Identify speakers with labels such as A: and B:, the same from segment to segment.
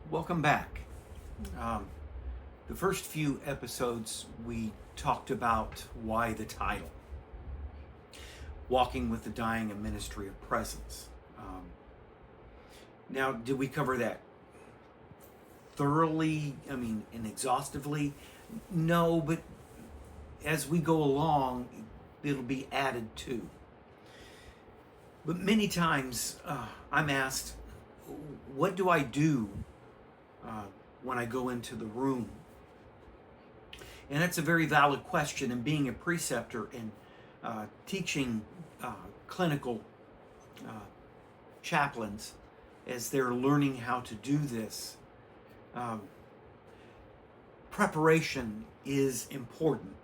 A: Welcome back. The first few episodes we talked about why the title, Walking with the Dying, a Ministry of Presence. Now, did we cover that thoroughly, and exhaustively? No, but as we go along, it'll be added to. But many times I'm asked, what do I do when I go into the room? And that's a very valid question. And being a preceptor and teaching clinical chaplains as they're learning how to do this, preparation is important.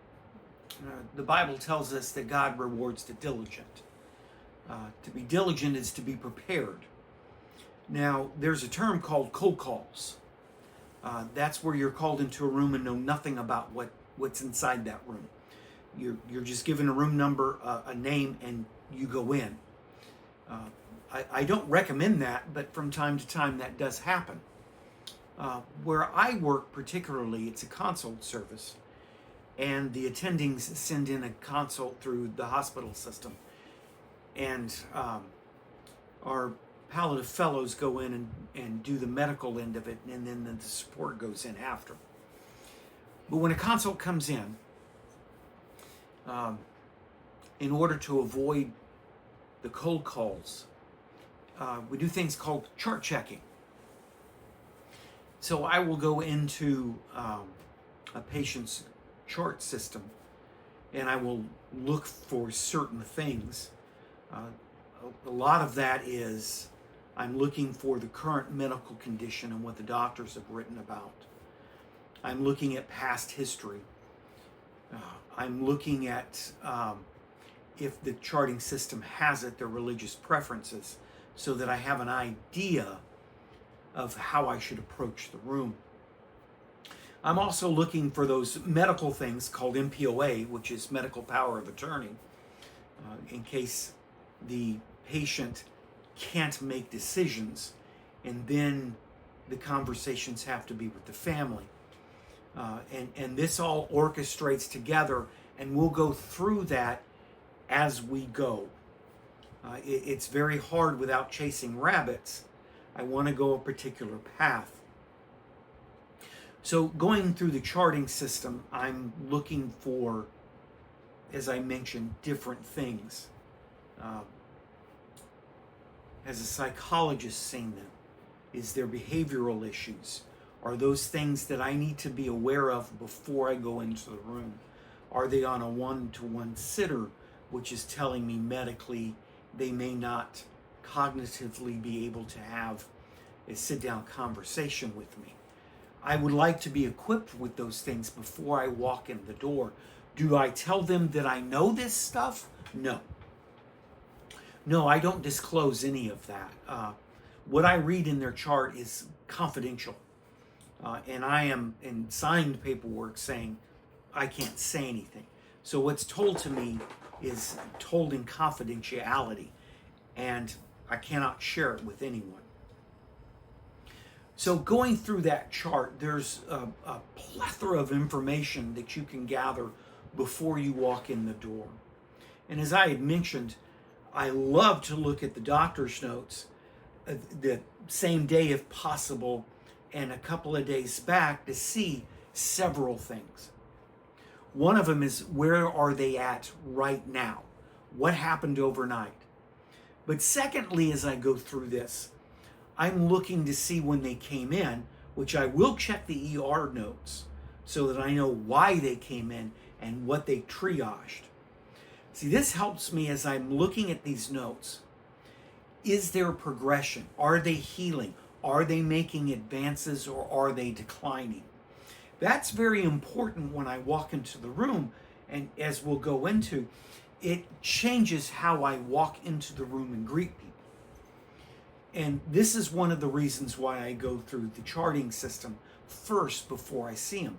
A: The Bible tells us that God rewards the diligent. To be diligent is to be prepared. Now, there's a term called cold calls. That's where you're called into a room and know nothing about what's inside that room. You're just given a room number, a name, and you go in. I don't recommend that, but from time to time that does happen. Where I work particularly, it's a consult service, and the attendings send in a consult through the hospital system. And our palliative fellows go in and do the medical end of it, and then the support goes in after. But when a consult comes in order to avoid the cold calls, we do things called chart checking. So I will go into a patient's chart system, and I will look for certain things. A lot of that is I'm looking for the current medical condition and what the doctors have written about. I'm looking at past history. I'm looking at if the charting system has it, their religious preferences, so that I have an idea of how I should approach the room. I'm also looking for those medical things called MPOA, which is medical power of attorney, in case the patient can't make decisions, and then the conversations have to be with the family. And this all orchestrates together, and we'll go through that as we go. It's very hard without chasing rabbits. I want to go a particular path. So going through the charting system, I'm looking for, as I mentioned, different things. Has a psychologist seen them? Is there behavioral issues? Are those things that I need to be aware of before I go into the room? Are they on a one-to-one sitter, which is telling me medically they may not cognitively be able to have a sit-down conversation with me? I would like to be equipped with those things before I walk in the door. Do I tell them that I know this stuff? No. No, I don't disclose any of that. What I read in their chart is confidential. And I am in signed paperwork saying I can't say anything. So what's told to me is told in confidentiality, and I cannot share it with anyone. So going through that chart, there's a plethora of information that you can gather before you walk in the door. And as I had mentioned, I love to look at the doctor's notes the same day if possible, and a couple of days back to see several things. One of them is, where are they at right now? What happened overnight? But secondly, as I go through this, I'm looking to see when they came in, which I will check the ER notes so that I know why they came in and what they triaged. See, this helps me as I'm looking at these notes. Is there a progression? Are they healing? Are they making advances, or are they declining? That's very important when I walk into the room, and as we'll go into, it changes how I walk into the room and greet people. And this is one of the reasons why I go through the charting system first before I see them.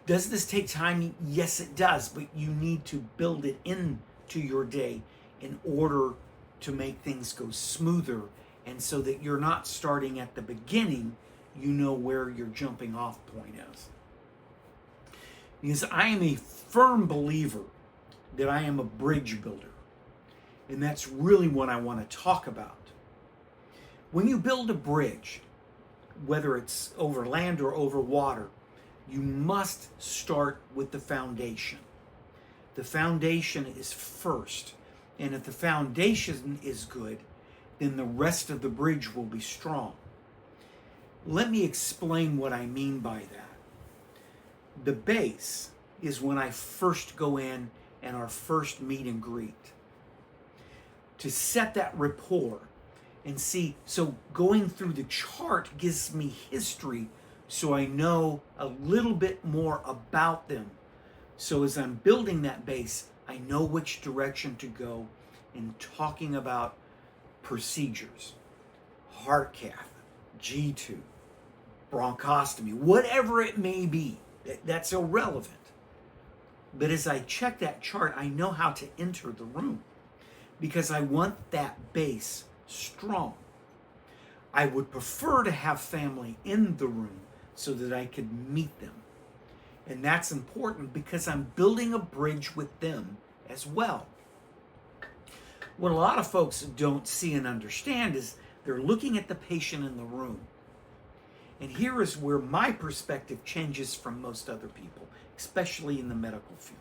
A: Does this take time? Yes, it does, but you need to build it into your day in order to make things go smoother, and so that you're not starting at the beginning, you know where your jumping off point is. Because I am a firm believer that I am a bridge builder. And that's really what I want to talk about. When you build a bridge, whether it's over land or over water, you must start with the foundation. The foundation is first. And if the foundation is good, then the rest of the bridge will be strong. Let me explain what I mean by that. The base is when I first go in and our first meet and greet. To set that rapport and see, so going through the chart gives me history so I know a little bit more about them. So as I'm building that base, I know which direction to go in talking about procedures, heart cath, G-tube, bronchostomy, whatever it may be. That's irrelevant. But as I check that chart, I know how to enter the room because I want that base strong. I would prefer to have family in the room so that I could meet them. And that's important because I'm building a bridge with them as well. What a lot of folks don't see and understand is they're looking at the patient in the room. And here is where my perspective changes from most other people, especially in the medical field.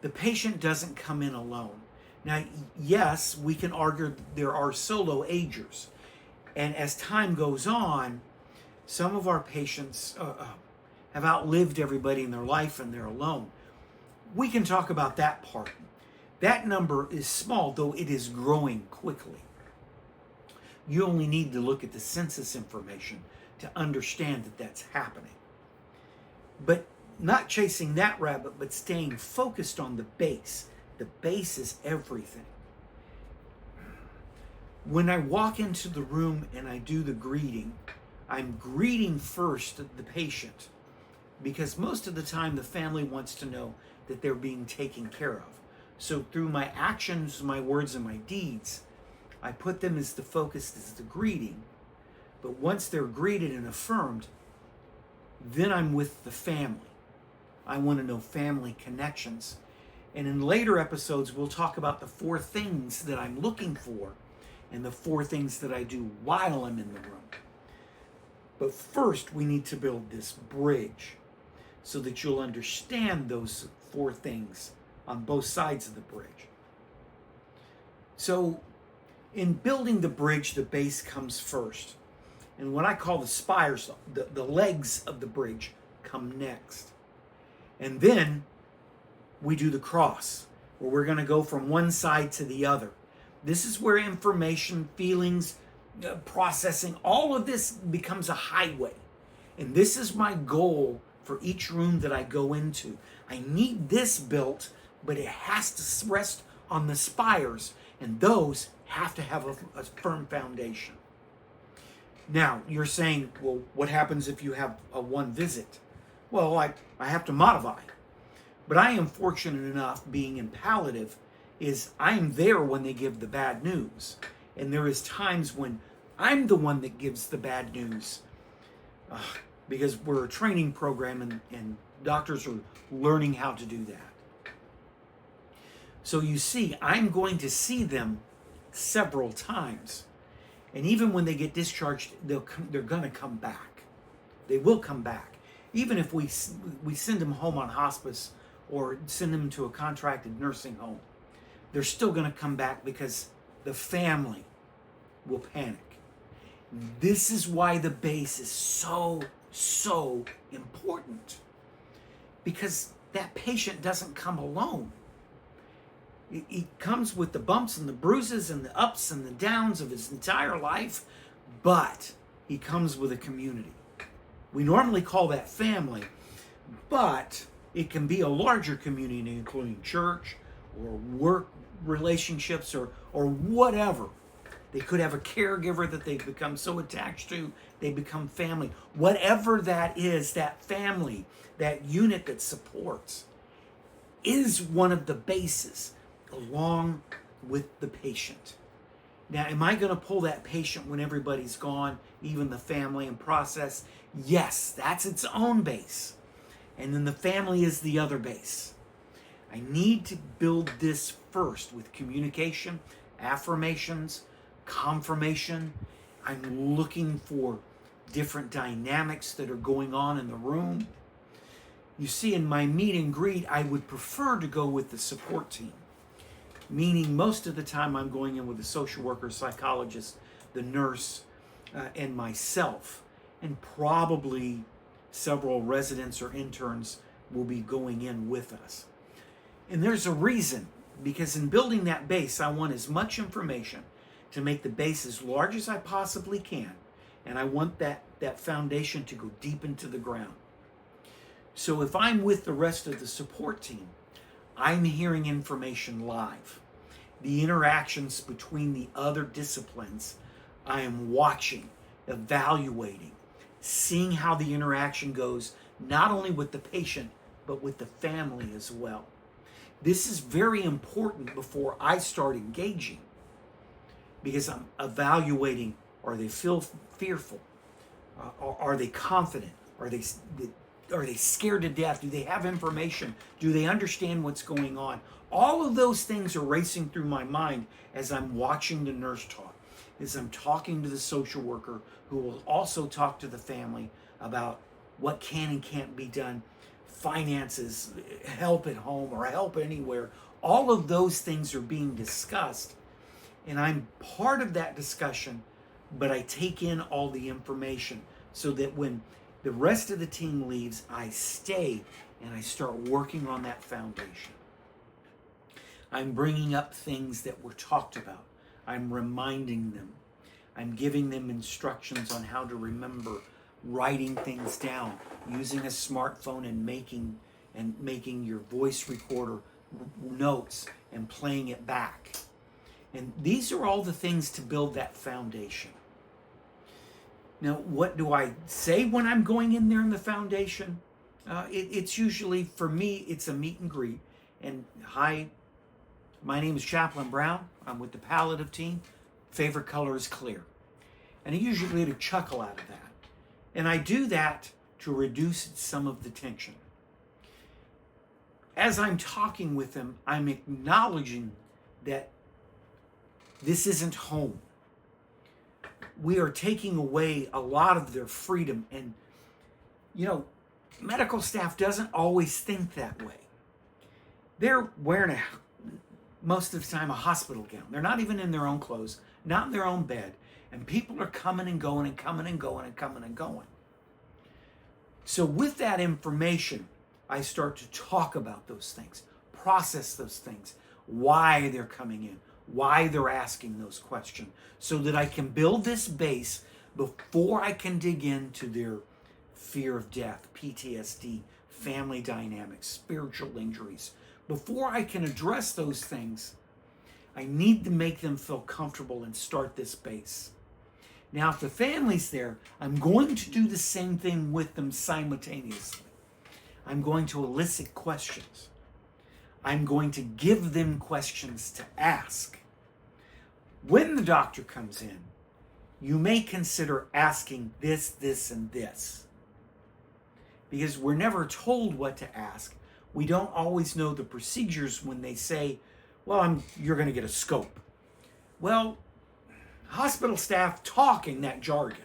A: The patient doesn't come in alone. Now, yes, we can argue there are solo agers. And as time goes on, some of our patients have outlived everybody in their life and they're alone. We can talk about that part. That number is small, though it is growing quickly. You only need to look at the census information to understand that that's happening. But not chasing that rabbit, but staying focused on the base. The base is everything. When I walk into the room and I do the greeting, I'm greeting first the patient because most of the time the family wants to know that they're being taken care of. So through my actions, my words, and my deeds, I put them as the focus as the greeting. But once they're greeted and affirmed, then I'm with the family. I want to know family connections. And in later episodes, we'll talk about the 4 things that I'm looking for and the 4 things that I do while I'm in the room. But first, we need to build this bridge so that you'll understand those 4 things on both sides of the bridge. So in building the bridge, the base comes first. And what I call the spires, the legs of the bridge, come next. And then we do the cross, where we're going to go from one side to the other. This is where information, feelings, processing, all of this becomes a highway. And this is my goal for each room that I go into. I need this built, but it has to rest on the spires, and those have to have a firm foundation. Now, you're saying, well, what happens if you have a one visit? Well, I have to modify. But I am fortunate enough, being in palliative, is I'm there when they give the bad news. And there is times when I'm the one that gives the bad news. Because we're a training program and doctors are learning how to do that. So you see, I'm going to see them several times. And even when they get discharged, they're going to come back. They will come back. Even if we send them home on hospice or send them to a contracted nursing home, they're still going to come back because the family will panic. This is why the base is so important. Because that patient doesn't come alone. He comes with the bumps and the bruises and the ups and the downs of his entire life, but he comes with a community. We normally call that family, but it can be a larger community, including church or work relationships or whatever. They could have a caregiver that they've become so attached to, they become family. Whatever that is, that family, that unit that supports, is one of the bases along with the patient. Now, am I going to pull that patient when everybody's gone, even the family, and process? Yes, that's its own base. And then the family is the other base. I need to build this first with communication, affirmations, confirmation. I'm looking for different dynamics that are going on in the room. You see, in my meet and greet, I would prefer to go with the support team, meaning most of the time I'm going in with a social worker, psychologist, the nurse, and myself, and probably several residents or interns will be going in with us. And there's a reason, because in building that base, I want as much information to make the base as large as I possibly can, and I want that foundation to go deep into the ground. So if I'm with the rest of the support team, I'm hearing information live. The interactions between the other disciplines, I am watching, evaluating, seeing how the interaction goes, not only with the patient, but with the family as well. This is very important before I start engaging, because I'm evaluating, are they fearful? Are they confident? Are they scared to death? Do they have information? Do they understand what's going on? All of those things are racing through my mind as I'm watching the nurse talk, as I'm talking to the social worker, who will also talk to the family about what can and can't be done, finances, help at home or help anywhere. All of those things are being discussed, and I'm part of that discussion, but I take in all the information so that when the rest of the team leaves, I stay and I start working on that foundation. I'm bringing up things that were talked about. I'm reminding them. I'm giving them instructions on how to remember, writing things down, using a smartphone and making your voice recorder notes and playing it back. And these are all the things to build that foundation. Now, what do I say when I'm going in there in the foundation? It's usually, for me, it's a meet and greet. And hi, my name is Chaplain Brown. I'm with the Palliaitve team. Favorite color is clear. And I usually get a chuckle out of that. And I do that to reduce some of the tension. As I'm talking with them, I'm acknowledging that this isn't home. We are taking away a lot of their freedom. And, medical staff doesn't always think that way. They're wearing most of the time a hospital gown. They're not even in their own clothes, not in their own bed. And people are coming and going and coming and going and coming and going. So with that information, I start to talk about those things, process those things, why they're coming in, why they're asking those questions, so that I can build this base before I can dig into their fear of death, PTSD, family dynamics, spiritual injuries. Before I can address those things, I need to make them feel comfortable and start this base. Now, if the family's there, I'm going to do the same thing with them simultaneously. I'm going to elicit questions. I'm going to give them questions to ask. When the doctor comes in, you may consider asking this, this, and this. Because we're never told what to ask. We don't always know the procedures when they say, well, you're going to get a scope. Well, hospital staff talk in that jargon.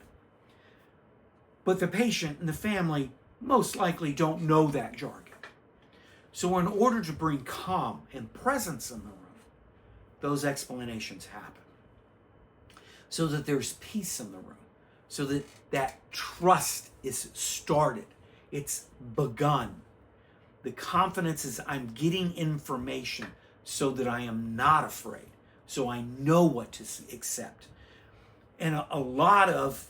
A: But the patient and the family most likely don't know that jargon. So in order to bring calm and presence in the room, those explanations happen. So that there's peace in the room. So that that trust is started. It's begun. The confidence is I'm getting information so that I am not afraid. So I know what to accept. And a lot of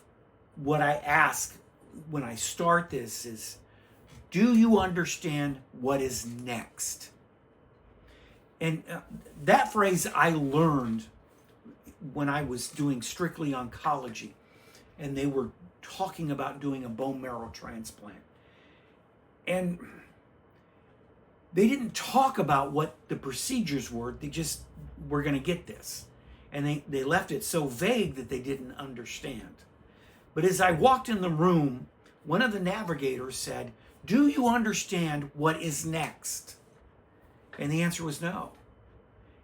A: what I ask when I start this is, do you understand what is next? And that phrase I learned when I was doing strictly oncology, and they were talking about doing a bone marrow transplant. And they didn't talk about what the procedures were. They just, we're going to get this. And they left it so vague that they didn't understand. But as I walked in the room, one of the navigators said, "Do you understand what is next?" And the answer was no.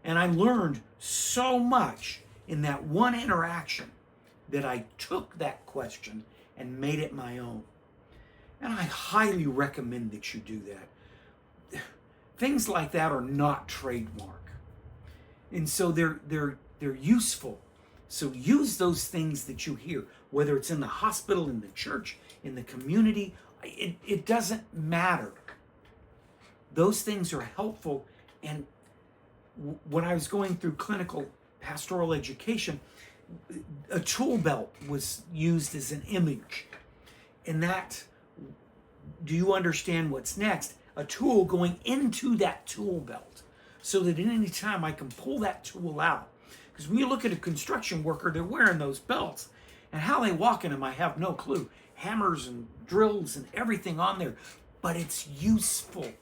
A: And I learned so much in that one interaction that I took that question and made it my own. And I highly recommend that you do that. Things like that are not trademark. And so they're useful. So use those things that you hear, whether it's in the hospital, in the church, in the community, it doesn't matter. Those things are helpful. And when I was going through clinical pastoral education, a tool belt was used as an image. And that, do you understand what's next? A tool going into that tool belt so that at any time I can pull that tool out. Because when you look at a construction worker, they're wearing those belts. And how they walk in them, I have no clue. Hammers and drills and everything on there. But it's useful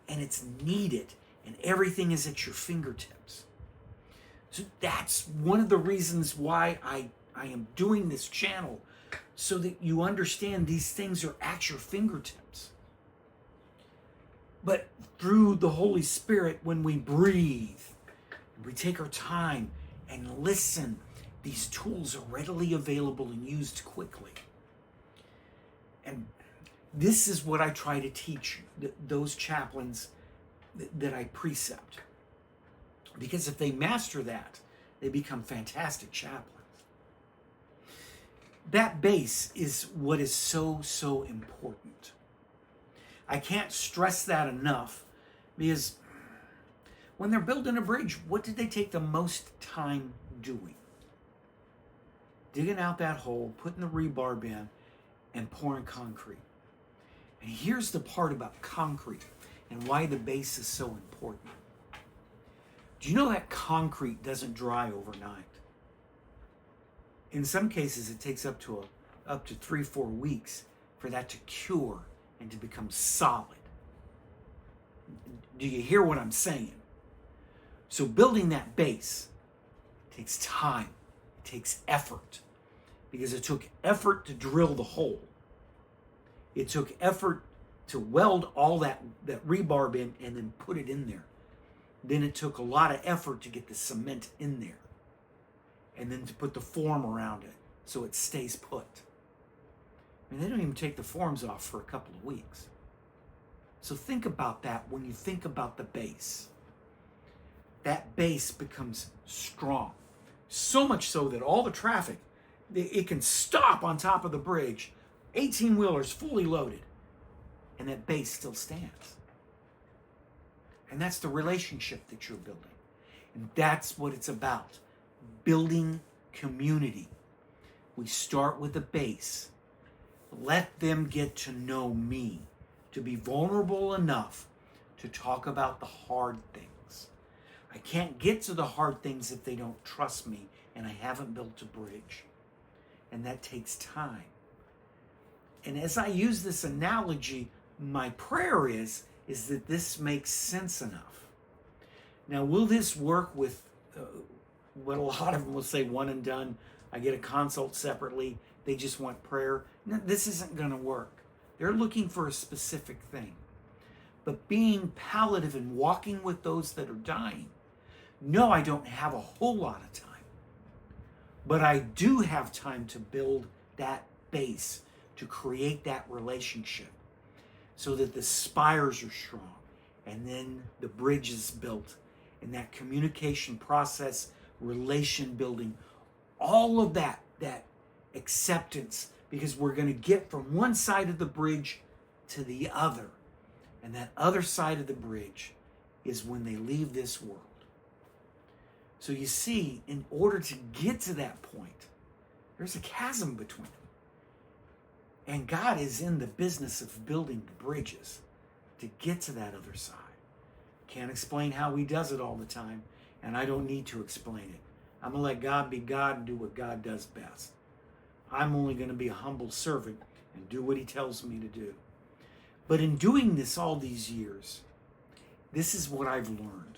A: and it's needed. And everything is at your fingertips. So that's one of the reasons why I am doing this channel, so that you understand these things are at your fingertips. But through the Holy Spirit, when we breathe, we take our time and listen, these tools are readily available and used quickly. And this is what I try to teach those chaplains that I precept. Because if they master that, they become fantastic chaplains. That base is what is so important. I can't stress that enough, because when they're building a bridge, what did they take the most time doing? Digging out that hole, putting the rebar in, and pouring concrete. And here's the part about concrete and why the base is so important. Do you know that concrete doesn't dry overnight? In some cases, it takes up to 3-4 weeks for that to cure and to become solid. Do you hear what I'm saying? So building that base takes time, it takes effort, because it took effort to drill the hole. It took effort to weld all that rebar in and then put it in there. Then it took a lot of effort to get the cement in there, and then to put the form around it so it stays put. I mean, they don't even take the forms off for a couple of weeks. So think about that when you think about the base. That base becomes strong. So much so that all the traffic, it can stop on top of the bridge, 18-wheelers fully loaded, and that base still stands. And that's the relationship that you're building. And that's what it's about. Building community. We start with a base. Let them get to know me, to be vulnerable enough to talk about the hard things. I can't get to the hard things if they don't trust me, and I haven't built a bridge. And that takes time. And as I use this analogy, my prayer is that this makes sense enough. Now, will this work with what a lot of them will say, one and done? I get a consult separately. They just want prayer. No, this isn't going to work. They're looking for a specific thing. But being palliative and walking with those that are dying, no, I don't have a whole lot of time. But I do have time to build that base, to create that relationship, so that the spires are strong, and then the bridge is built, and that communication process, relation building, all of that acceptance, because we're going to get from one side of the bridge to the other. And that other side of the bridge is when they leave this world. So you see, in order to get to that point, there's a chasm between them. And God is in the business of building the bridges to get to that other side. Can't explain how he does it all the time, and I don't need to explain it. I'm going to let God be God and do what God does best. I'm only going to be a humble servant and do what he tells me to do. But in doing this all these years, this is what I've learned.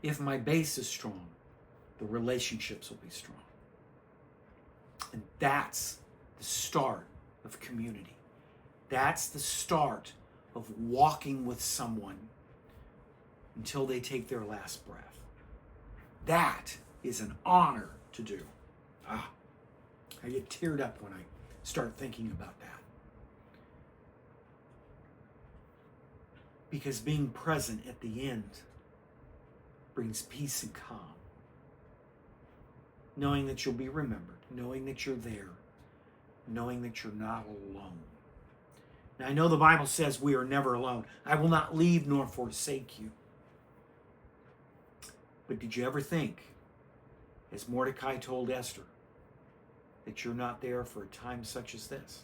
A: If my base is strong, the relationships will be strong. And that's the start of community. That's the start of walking with someone until they take their last breath. That is an honor to do. I get teared up when I start thinking about that. Because being present at the end brings peace and calm. Knowing that you'll be remembered, knowing that you're there, knowing that you're not alone. Now, I know the Bible says we are never alone. I will not leave nor forsake you. But did you ever think, as Mordecai told Esther, that you're not there for a time such as this?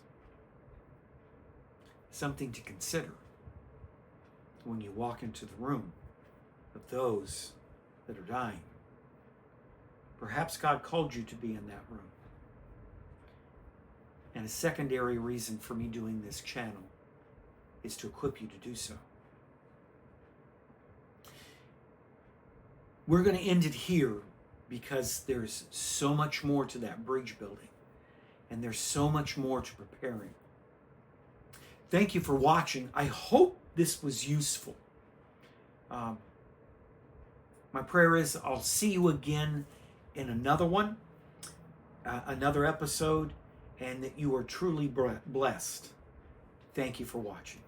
A: Something to consider when you walk into the room of those that are dying. Perhaps God called you to be in that room. And a secondary reason for me doing this channel is to equip you to do so. We're going to end it here because there's so much more to that bridge building. And there's so much more to preparing. Thank you for watching. I hope this was useful. My prayer is I'll see you again in another one, another episode, and that you are truly blessed. Thank you for watching.